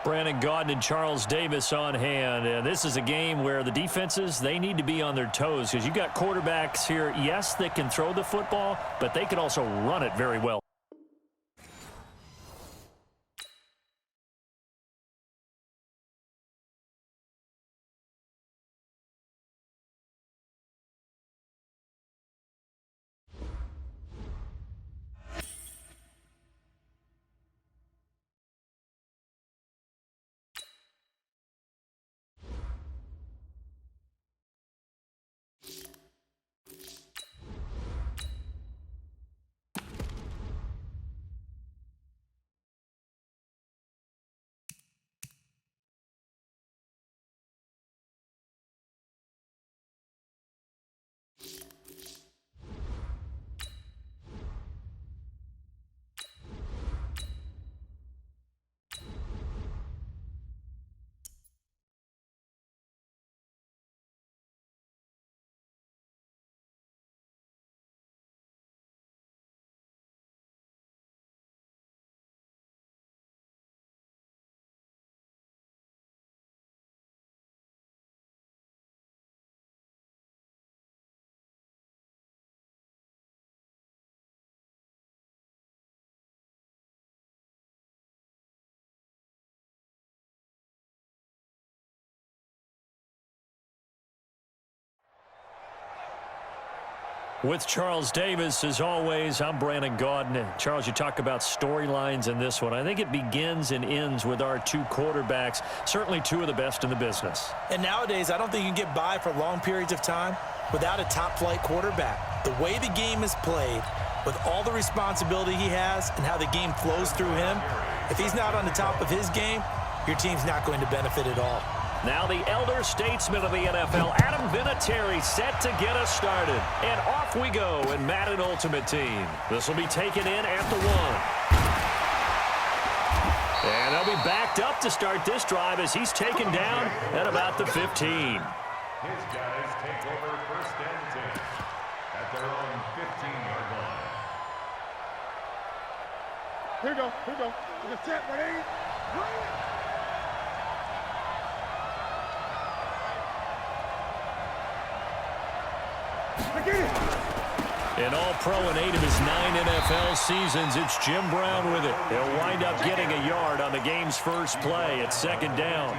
Brandon Gaudin and Charles Davis on hand. And this is a game where the defenses, they need to be on their toes because you got quarterbacks here, yes, that can throw the football, but they can also run it very well. With Charles Davis, as always, I'm Brandon Gaudin. Charles, you talk about storylines in this one. I think it begins and ends with our two quarterbacks, certainly two of the best in the business. And nowadays, I don't think you can get by for long periods of time without a top-flight quarterback. The way the game is played, with all the responsibility he has and how the game flows through him, if he's not on the top of his game, your team's not going to benefit at all. Now the elder statesman of the NFL, Adam Vinatieri, set to get us started. And off we go in Madden Ultimate Team. This will be taken in at the 1. And they'll be backed up to start this drive as he's taken down at about the 15. His guys take over first and 10 at their own 15-yard line. Here we go. We're going to set, ready, go! An all-pro in 8 of his 9 NFL seasons, it's Jim Brown with it. He'll wind up getting a yard on the game's first play at second down.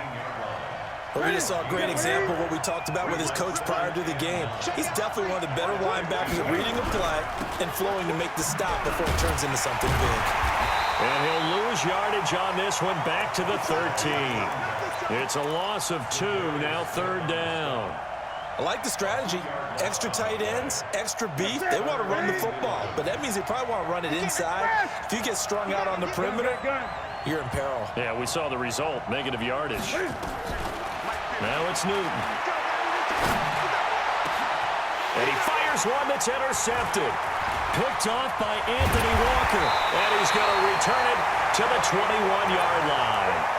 Well, we just saw a great example of what we talked about with his coach prior to the game. He's definitely one of the better linebackers at reading a play and flowing to make the stop before it turns into something big. And he'll lose yardage on this one back to the 13. It's a loss of 2, now third down. I like the strategy. Extra tight ends, extra beef. They want to run the football, but that means they probably want to run it inside. If you get strung out on the perimeter, you're in peril. Yeah, we saw the result, negative yardage. Now it's Newton. And he fires one that's intercepted. Picked off by Anthony Walker. And he's going to return it to the 21-yard line.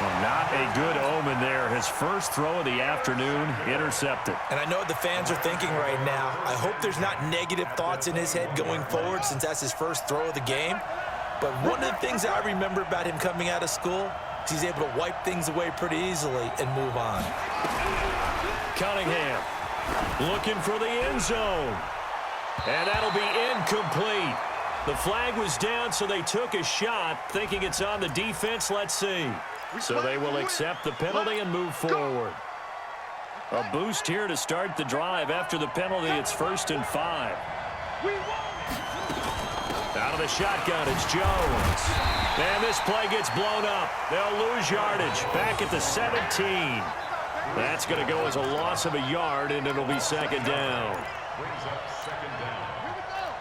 Well, not a good omen there. His first throw of the afternoon intercepted. And I know what the fans are thinking right now. I hope there's not negative thoughts in his head going forward since that's his first throw of the game. But one of the things I remember about him coming out of school is he's able to wipe things away pretty easily and move on. Cunningham looking for the end zone. And that'll be incomplete. The flag was down, so they took a shot, thinking it's on the defense. Let's see. So they will accept the penalty and move forward. A boost here to start the drive. After the penalty, it's 1st and 5. Out of the shotgun, it's Jones. And this play gets blown up. They'll lose yardage back at the 17. That's going to go as a loss of a yard, and it'll be second down. Brings up second down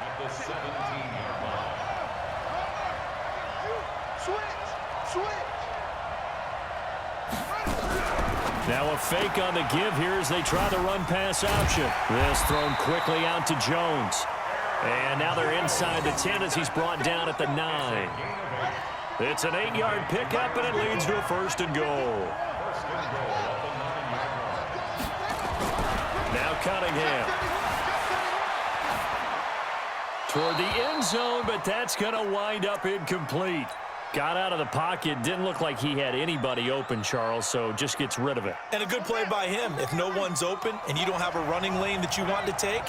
at the 17-yard line. Switch. Now a fake on the give here as they try the run-pass option. This thrown quickly out to Jones. And now they're inside the 10 as he's brought down at the 9. It's an 8-yard pickup, and it leads to a 1st and goal. Now Cunningham. Toward the end zone, but that's going to wind up incomplete. Got out of the pocket. Didn't look like he had anybody open, Charles, so just gets rid of it. And a good play by him. If no one's open and you don't have a running lane that you want to take,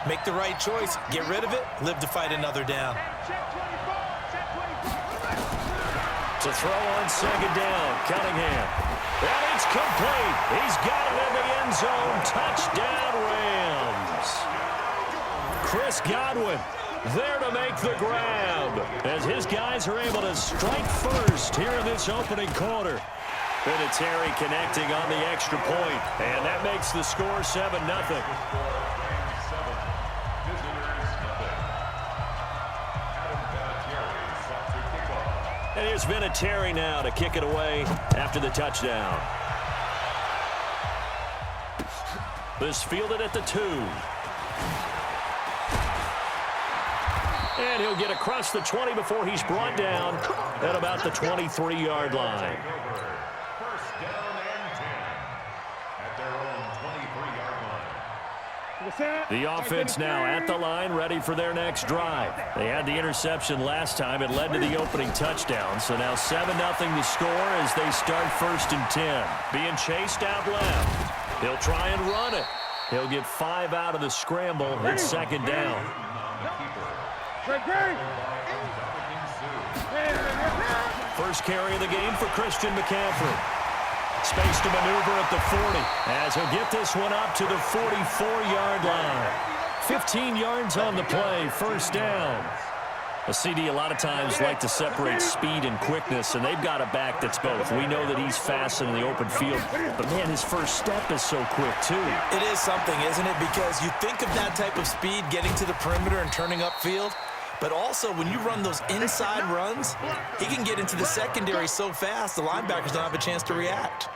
make the right choice. Get rid of it. Live to fight another down. To throw on second down, Cunningham. And it's complete. He's got it in the end zone. Touchdown, Rams. Chris Godwin there to make the grab as his guys are able to strike first here in this opening quarter. Vinatieri connecting on the extra point, and that makes the score 7-0. And here's Vinatieri now to kick it away after the touchdown. This fielded at the 2. And he'll get across the 20 before he's brought down at about the 23-yard line. First down and 10 at their own 23-yard line. The offense now at the line, ready for their next drive. They had the interception last time. It led to the opening touchdown. So now 7-0 the score as they start 1st and 10. Being chased out left. He'll try and run it. He'll get 5 out of the scramble. It's 2nd down. First carry of the game for Christian McCaffrey. Space to maneuver at the 40 as he'll get this one up to the 44-yard line. 15 yards on the play, 1st down. A CD a lot of times like to separate speed and quickness, and they've got a back that's both. We know that he's fast in the open field, but man, his first step is so quick too. It is something, isn't it? Because you think of that type of speed getting to the perimeter and turning upfield, but also when you run those inside runs, he can get into the secondary so fast the linebackers don't have a chance to react.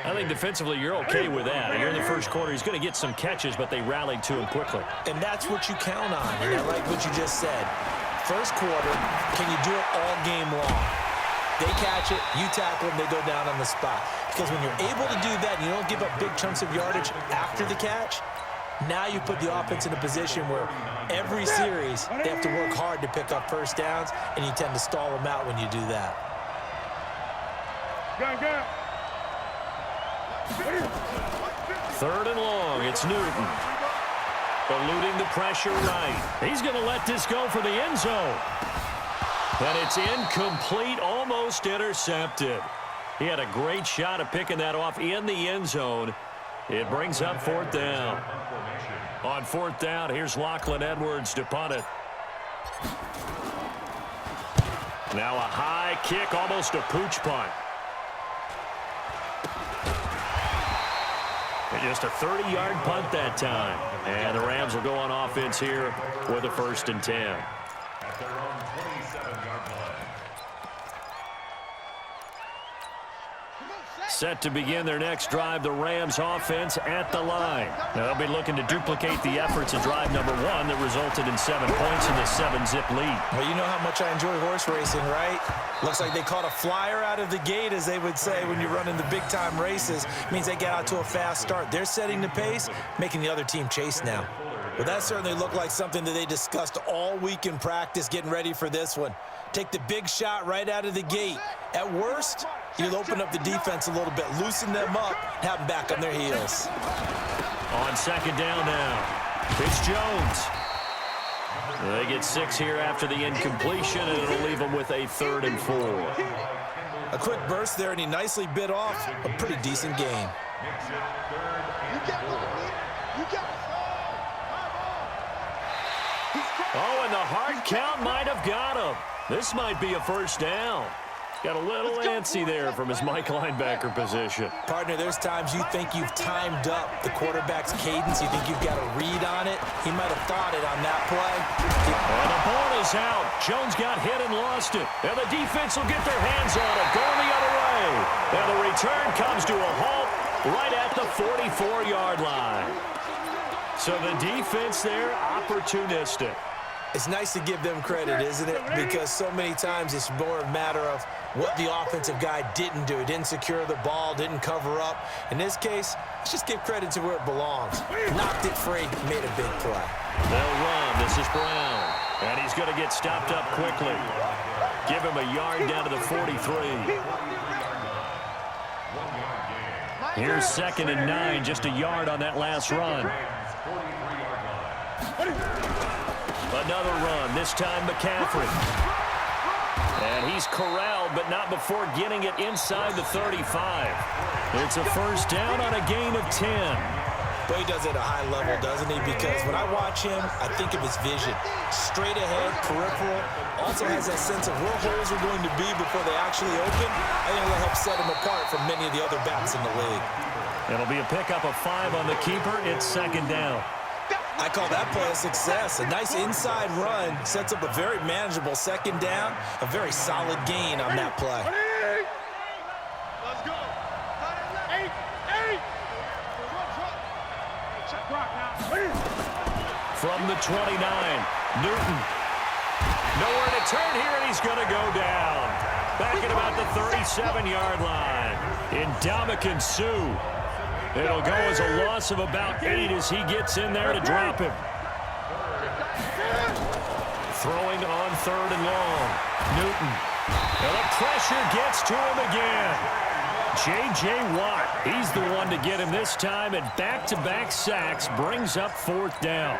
I think defensively you're okay with that. You're in the first quarter. He's going to get some catches, but they rallied to him quickly. And that's what you count on, and I like what you just said. First quarter, can you do it all game long? They catch it, you tackle them, they go down on the spot. Because when you're able to do that and you don't give up big chunks of yardage after the catch, now you put the offense in a position where every series they have to work hard to pick up first downs, and you tend to stall them out when you do that. Third and long, it's Newton. Eluding the pressure right. He's going to let this go for the end zone. And it's incomplete, almost intercepted. He had a great shot at picking that off in the end zone. It brings up 4th down. On 4th down, here's Lachlan Edwards to punt it. Now a high kick, almost a pooch punt. And just a 30-yard punt that time. And the Rams will go on offense here with a 1st and 10. At their own 27-yard line. Set to begin their next drive, the Rams offense at the line. Now they'll be looking to duplicate the efforts of drive number 1 that resulted in 7 points in the 7-zip lead. Well, you know how much I enjoy horse racing, right? Looks like they caught a flyer out of the gate, as they would say when you're running the big-time races. It means they get out to a fast start. They're setting the pace, making the other team chase now. Well, that certainly looked like something that they discussed all week in practice, getting ready for this one. Take the big shot right out of the gate. At worst, you'll open up the defense a little bit, loosen them up, have them back on their heels. On 2nd down now, it's Jones. They get 6 here after the incompletion, and it'll leave them with a 3rd and 4. A quick burst there, and he nicely bit off a pretty decent game. Oh, and the hard count might have got him. This might be a 1st down. Got a little antsy there from his Mike linebacker position. Partner, there's times you think you've timed up the quarterback's cadence. You think you've got a read on it. He might have thought it on that play. And the ball is out. Jones got hit and lost it. And the defense will get their hands on it, going the other way. And the return comes to a halt right at the 44-yard line. So the defense there, opportunistic. It's nice to give them credit, isn't it? Because so many times it's more a matter of what the offensive guy didn't do. Didn't secure the ball, didn't cover up. In this case, let's just give credit to where it belongs. Knocked it free, made a big play. They'll run. This is Brown. And he's going to get stopped up quickly. Give him a yard down to the 43. Here's 2nd and 9, just a yard on that last run. Another run, this time McCaffrey. And he's corralled, but not before getting it inside the 35. It's a first down on a gain of 10. But he does it at a high level, doesn't he? Because when I watch him, I think of his vision. Straight ahead, peripheral. Also has that sense of where holes are going to be before they actually open. I think that'll help set him apart from many of the other backs in the league. It'll be a pickup of 5 on the keeper. It's 2nd down. I call that play a success. A nice inside run sets up a very manageable 2nd down. A very solid gain on that play. Let's go. 8. From the 29, Newton. Nowhere to turn here, and he's going to go down. Back at about the 37-yard line. Ndamukong Suh. It'll go as a loss of about 8 as he gets in there to drop him. Throwing on 3rd and long. Newton. And the pressure gets to him again. J.J. Watt, he's the one to get him this time, and back-to-back sacks brings up 4th down.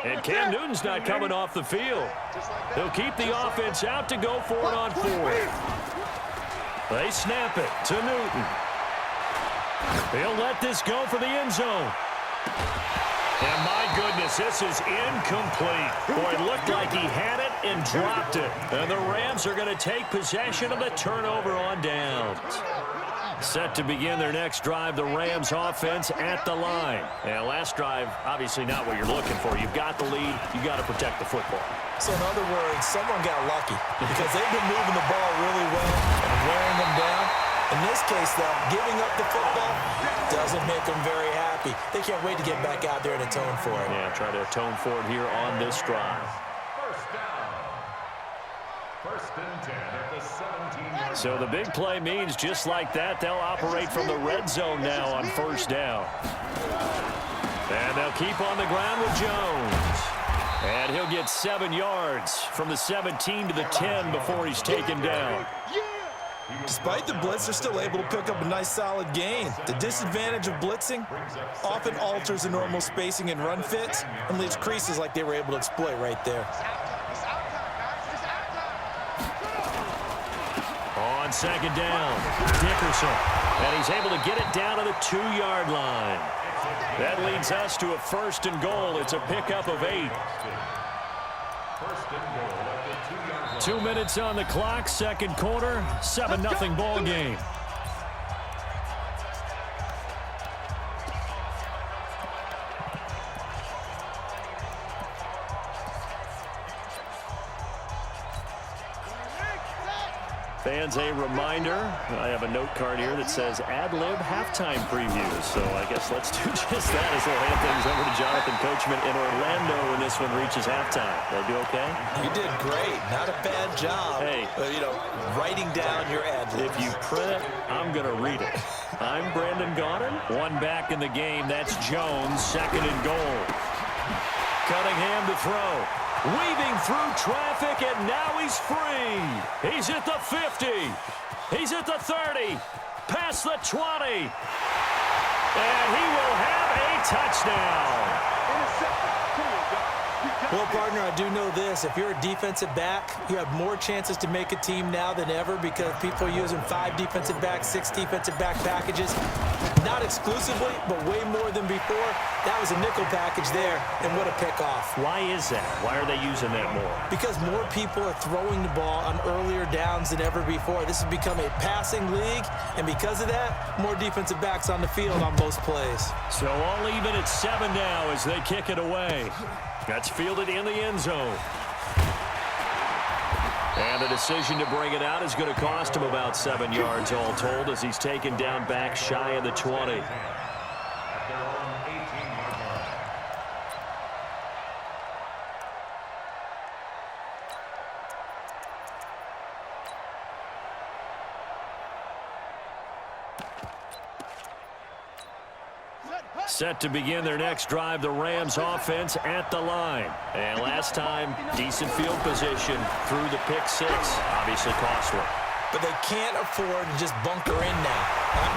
And Cam Newton's not coming off the field. He'll keep the offense out to go for it on 4th. They snap it to Newton. He'll let this go for the end zone. And my goodness, this is incomplete. Boy, it looked like he had it and dropped it. And the Rams are going to take possession of the turnover on downs. Set to begin their next drive, the Rams offense at the line. And last drive, obviously not what you're looking for. You've got the lead. You've got to protect the football. So in other words, someone got lucky because they've been moving the ball really well and wearing them down. In this case, though, giving up the football doesn't make them very happy. They can't wait to get back out there and atone for it. Yeah, try to atone for it here on this drive. First down. 1st and 10 at the 17-yard So the big play means just like that, they'll operate from the red zone now on 1st down. And they'll keep on the ground with Jones. And he'll get 7 yards from the 17 to the 10 before he's taken down. Despite the blitz, they're still able to pick up a nice solid gain. The disadvantage of blitzing often alters the normal spacing and run fits and leaves creases like they were able to exploit right there. On 2nd down, Dickerson. And he's able to get it down to the 2-yard line. That leads us to a 1st and goal. It's a pickup of 8. 2 minutes on the clock, 2nd quarter, 7-0 ball game. Fans, a reminder, I have a note card here that says ad-lib halftime previews. So I guess let's do just that as we'll hand things over to Jonathan Coachman in Orlando when this one reaches halftime. Did I do okay? You did great. Not a bad job. Hey. Writing down your ad-libs. If you print it, I'm going to read it. I'm Brandon Gaudin. One back in the game. That's Jones, 2nd and goal. Cunningham to throw. Weaving through traffic, and now he's free. He's at the 50. He's at the 30. Past the 20. And he will have a touchdown. Well, partner, I do know this. If you're a defensive back, you have more chances to make a team now than ever because people are using 5 defensive backs, 6 defensive back packages. Not exclusively, but way more than before. That was a nickel package there, and what a pickoff. Why is that? Why are they using that more? Because more people are throwing the ball on earlier downs than ever before. This has become a passing league, and because of that, more defensive backs on the field on most plays. So all even at 7 now as they kick it away. That's fielded in the end zone. And the decision to bring it out is going to cost him about 7 yards all told as he's taken down back shy of the 20. Set to begin their next drive, the Rams offense at the line. And last time, decent field position through the pick six. Obviously costly. But they can't afford to just bunker in now.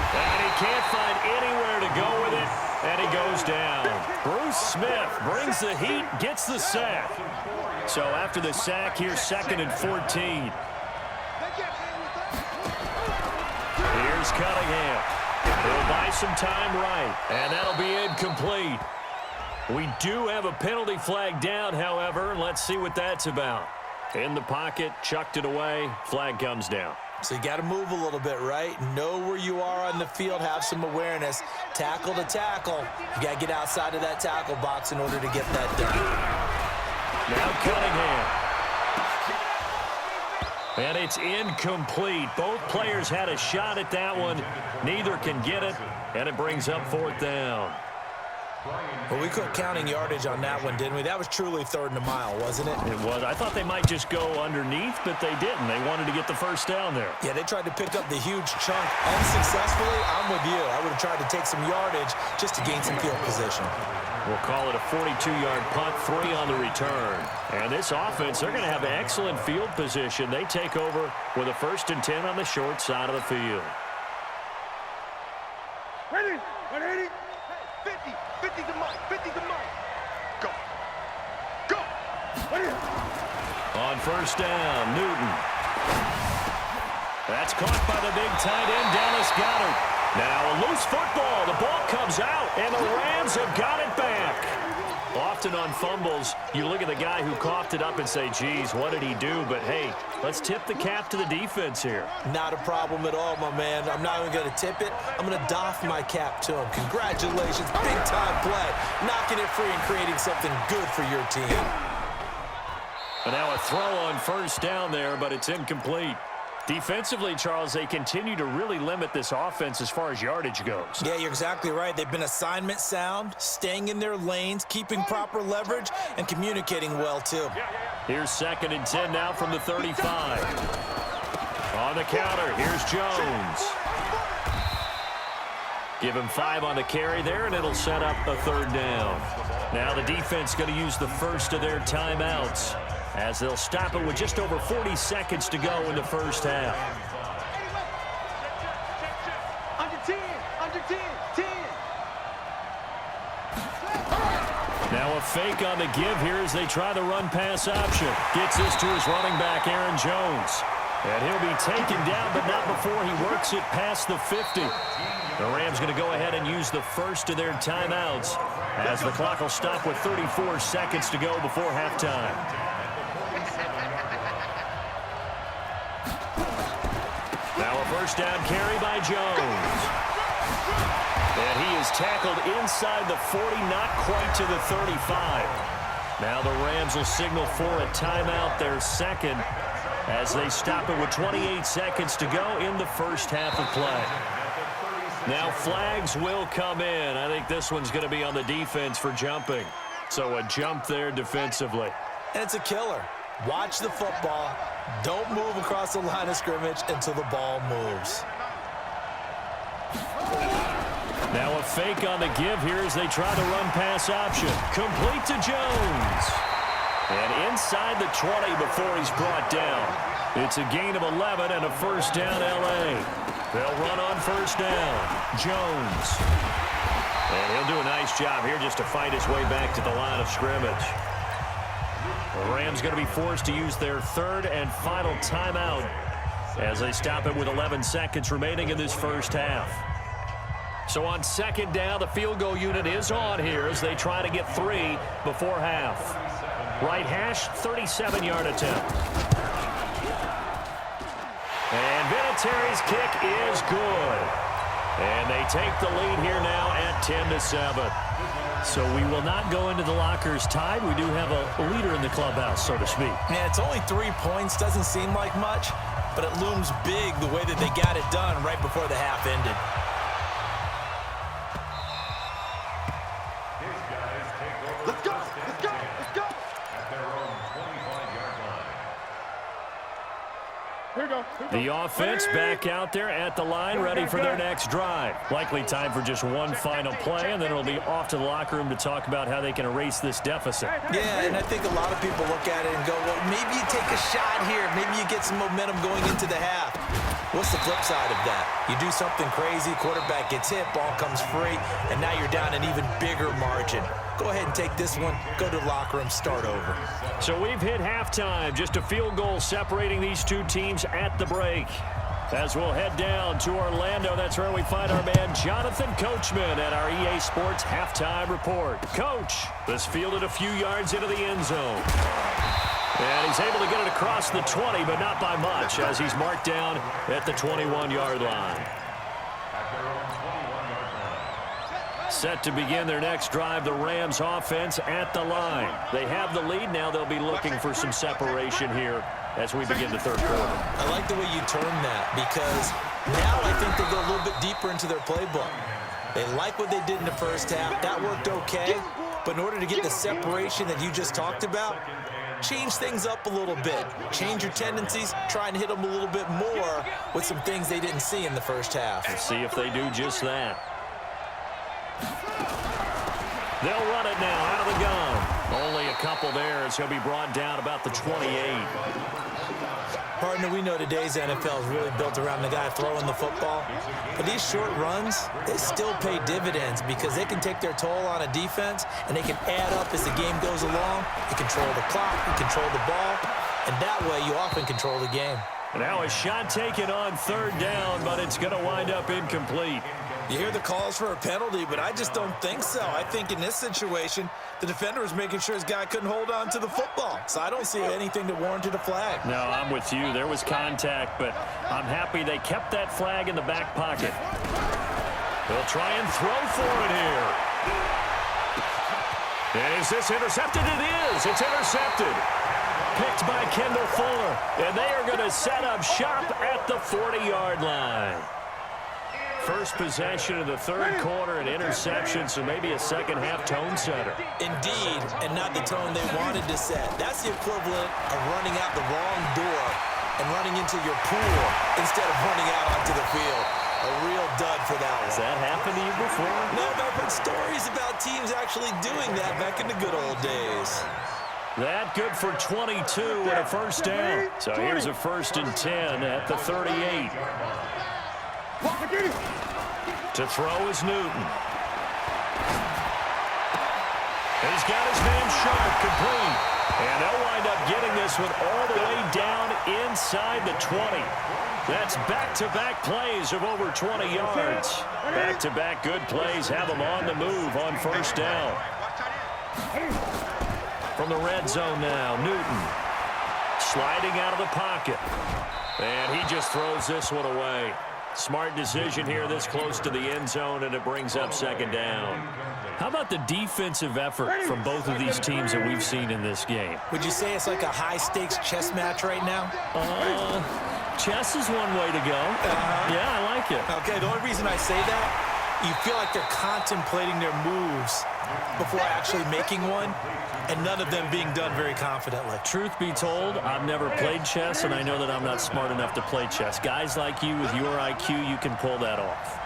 And he can't find anywhere to go with it. And he goes down. Bruce Smith brings the heat, gets the sack. So after the sack, here's 2nd and 14. Here's Cunningham. He'll buy some time right. And that'll be incomplete. We do have a penalty flag down, however, and let's see what that's about. In the pocket, chucked it away, flag comes down. So you got to move a little bit, right? Know where you are on the field, have some awareness. Tackle to tackle. You got to get outside of that tackle box in order to get that done. Now Cunningham. And it's incomplete. Both players had a shot at that one. Neither can get it, and it brings up 4th down. Well, we quit counting yardage on that one, didn't we? That was truly 3rd and a mile, wasn't it? It was. I thought they might just go underneath, but they didn't. They wanted to get the first down there. Yeah, they tried to pick up the huge chunk unsuccessfully. I'm with you. I would have tried to take some yardage just to gain some field position. We'll call it a 42-yard punt, 3 on the return. And this offense, they're going to have excellent field position. They take over with a 1st and 10 on the short side of the field. Ready? 180? 50. 50 to Mike. 50 to Mike. Go. Go. Ready? On 1st down, Newton. That's caught by the big tight end, Dallas Goedert. Now a loose football. The ball comes out, and the Rams have got it back. Often on fumbles, you look at the guy who coughed it up and say, geez, what did he do? But, hey, let's tip the cap to the defense here. Not a problem at all, my man. I'm not even going to tip it. I'm going to doff my cap to him. Congratulations. Big-time play. Knocking it free and creating something good for your team. And now a throw on 1st down there, but it's incomplete. Defensively, Charles, they continue to really limit this offense as far as yardage goes. Yeah, you're exactly right. They've been assignment sound, staying in their lanes, keeping proper leverage, and communicating well, too. Here's 2nd and 10 now from the 35. On the counter, here's Jones. Give him 5 on the carry there, and it'll set up a 3rd down. Now the defense going to use the first of their timeouts, as they'll stop it with just over 40 seconds to go in the first half. Under 10. Under 10. 10. Now a fake on the give here as they try the run-pass option. Gets this to his running back, Aaron Jones. And he'll be taken down, but not before he works it past the 50. The Rams going to go ahead and use the first of their timeouts, as the clock will stop with 34 seconds to go before halftime. Now a 1st down carry by Jones. And he is tackled inside the 40, not quite to the 35. Now the Rams will signal for a timeout, their 2nd, as they stop it with 28 seconds to go in the first half of play. Now flags will come in. I think this one's going to be on the defense for jumping. So a jump there defensively. And it's a killer. Watch the football. Don't move across the line of scrimmage until the ball moves. Now a fake on the give here as they try the run-pass option. Complete to Jones. And inside the 20 before he's brought down. It's a gain of 11 and a 1st down L.A. They'll run on 1st down. Jones. And he'll do a nice job here just to fight his way back to the line of scrimmage. The Rams going to be forced to use their 3rd and final timeout as they stop it with 11 seconds remaining in this first half. So on 2nd down, the field goal unit is on here as they try to get 3 before half. Right hash, 37-yard attempt. And Vinatieri's kick is good. And they take the lead here now at 10-7. So we will not go into the lockers tied. We do have a leader in the clubhouse, so to speak. Yeah, it's only 3 points. Doesn't seem like much, but it looms big the way that they got it done right before the half ended. Let's go. Let's go. Let's go. At their own 25-yard line. Here we go. The offense back out there at the line, ready for their next drive. Likely time for just one final play, and then it'll be off to the locker room to talk about how they can erase this deficit. Yeah, and I think a lot of people look at it and go, well, maybe you take a shot here. Maybe you get some momentum going into the half. What's the flip side of that? You do something crazy, quarterback gets hit, ball comes free, and now you're down an even bigger margin. Go ahead and take this one, go to the locker room, start over. So we've hit halftime, just a field goal separating these two teams at the break. As we'll head down to Orlando, that's where we find our man Jonathan Coachman at our EA Sports Halftime Report. Coach, this fielded a few yards into the end zone. And he's able to get it across the 20, but not by much, as he's marked down at the 21-yard line. Set to begin their next drive, the Rams offense at the line. They have the lead. Now they'll be looking for some separation here as we begin the third quarter. I like the way you term that, because now I think they go a little bit deeper into their playbook. They like what they did in the first half. That worked okay. But in order to get the separation that you just talked about, change things up a little bit. Change your tendencies, try and hit them a little bit more with some things they didn't see in the first half. Let's see if they do just that. They'll run it now out of the gun. Only a couple there as he'll be brought down about the 28. Partner, we know today's NFL is really built around the guy throwing the football. But these short runs, they still pay dividends because they can take their toll on a defense and they can add up as the game goes along. You control the clock, you control the ball, and that way you often control the game. Now a shot taken on third down, but it's going to wind up incomplete. You hear the calls for a penalty, but I just don't think so. I think in this situation, the defender was making sure his guy couldn't hold on to the football. So I don't see anything that warranted a flag. No, I'm with you. There was contact, but I'm happy they kept that flag in the back pocket. They'll try and throw for it here. And is this intercepted? It is. It's intercepted. Picked by Kendall Fuller. And they are going to set up shop at the 40-yard line. First possession of the third quarter, an interception, so maybe a second-half tone setter. Indeed, and not the tone they wanted to set. That's the equivalent of running out the wrong door and running into your pool instead of running out onto the field. A real dud for that one. Has that happened to you before? No, but I've heard stories about teams actually doing that back in the good old days. That good for 22 and a first down. So here's a 1st and 10 at the 38. To throw is Newton. He's got his man sharp, complete. And they'll wind up getting this one all the way down inside the 20. That's back-to-back plays of over 20 yards. Back-to-back good plays have them on the move on first down. From the red zone now, Newton sliding out of the pocket. And he just throws this one away. Smart decision here this close to the end zone, and it brings up second down. How about the defensive effort from both of these teams that we've seen in this game? Would you say it's like a high-stakes chess match right now? Chess is one way to go. Yeah, I like it. Okay, the only reason I say that, you feel like they're contemplating their moves before actually making one, and none of them being done very confidently. Truth be told, I've never played chess, and I know that I'm not smart enough to play chess. Guys like you with your IQ, you can pull that off.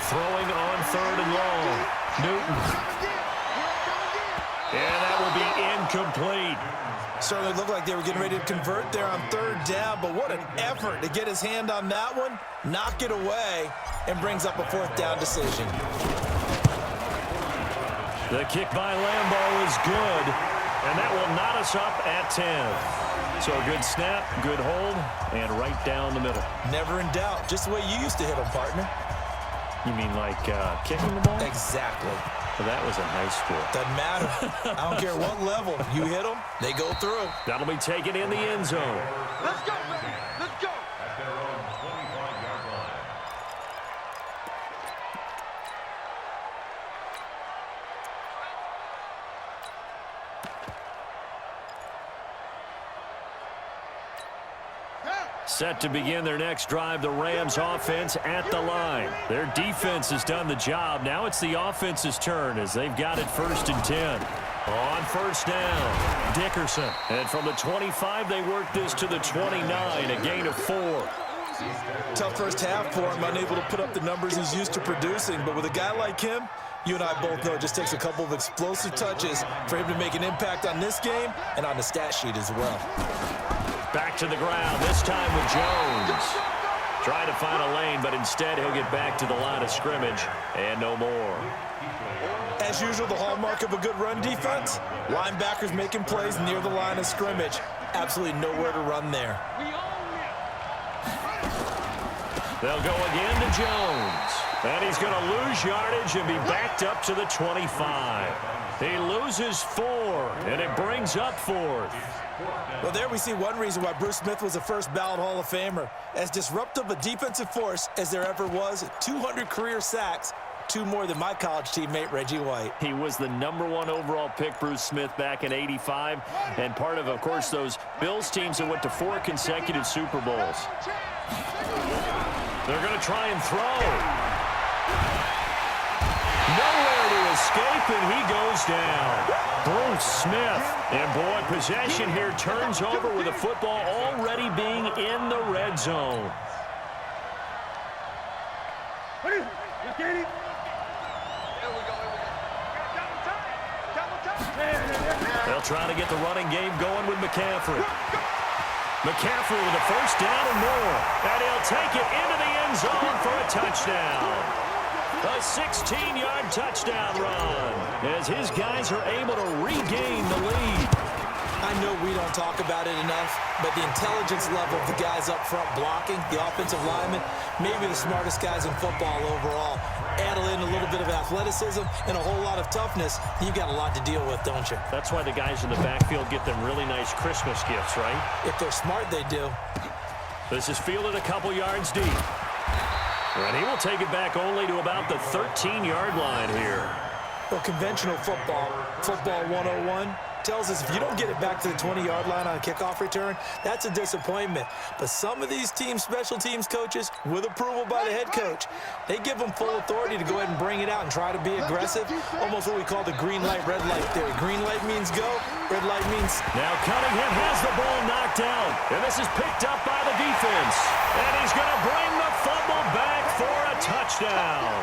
Throwing on third and long. Newton. And that will be incomplete. Certainly looked like they were getting ready to convert there on third down, but what an effort to get his hand on that one, knock it away, and brings up a fourth down decision. The kick by Lambeau is good, and that will knot us up at 10. So a good snap, good hold, and right down the middle. Never in doubt, just the way you used to hit them, partner. You mean like kicking the ball? Exactly. Well, that was in high school. Doesn't matter. I don't care what level. You hit them, they go through. That'll be taken in the end zone. Let's go, baby. Let's go. At their own 25-yard line. Set to begin their next drive, the Rams offense at the line. Their defense has done the job. Now it's the offense's turn as they've got it 1st and 10. On first down, Dickerson. And from the 25, they work this to the 29, a gain of 4. Tough first half for him, unable to put up the numbers he's used to producing. But with a guy like him, you and I both know it just takes a couple of explosive touches for him to make an impact on this game and on the stat sheet as well. Back to the ground, this time with Jones. Trying to find a lane, but instead he'll get back to the line of scrimmage and no more. As usual, the hallmark of a good run defense, linebackers making plays near the line of scrimmage. Absolutely nowhere to run there. They'll go again to Jones. And he's going to lose yardage and be backed up to the 25. He loses 4, and it brings up 4th. Well, there we see one reason why Bruce Smith was a first ballot Hall of Famer. As disruptive a defensive force as there ever was, 200 career sacks, 2 more than my college teammate Reggie White. He was the #1 overall pick, Bruce Smith, back in '85, and part of course, those Bills teams that went to 4 consecutive Super Bowls. They're going to try and throw. Nowhere to escape, and he goes down. Bruce Smith. And, boy, possession here turns over with the football already being in the red zone. They'll try to get the running game going with McCaffrey. McCaffrey with a first down and more. And he'll take it into the end zone for a touchdown. A 16-yard touchdown run as his guys are able to regain the lead. I know we don't talk about it enough, but the intelligence level of the guys up front blocking, the offensive linemen, maybe the smartest guys in football overall. Add in a little bit of athleticism and a whole lot of toughness, you've got a lot to deal with, don't you? That's why the guys in the backfield get them really nice Christmas gifts, right? If they're smart, they do. This is fielded a couple yards deep. And he will take it back only to about the 13-yard line here. Well, conventional football 101, tells us if you don't get it back to the 20-yard line on a kickoff return, that's a disappointment. But some of these teams, special teams coaches, with approval by the head coach, they give them full authority to go ahead and bring it out and try to be aggressive, almost what we call the green light, red light theory. Green light means go, red light means... Now Cunningham has the ball knocked down, and this is picked up by the defense. And he's going to bring the fumble back for a touchdown.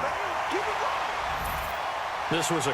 This was a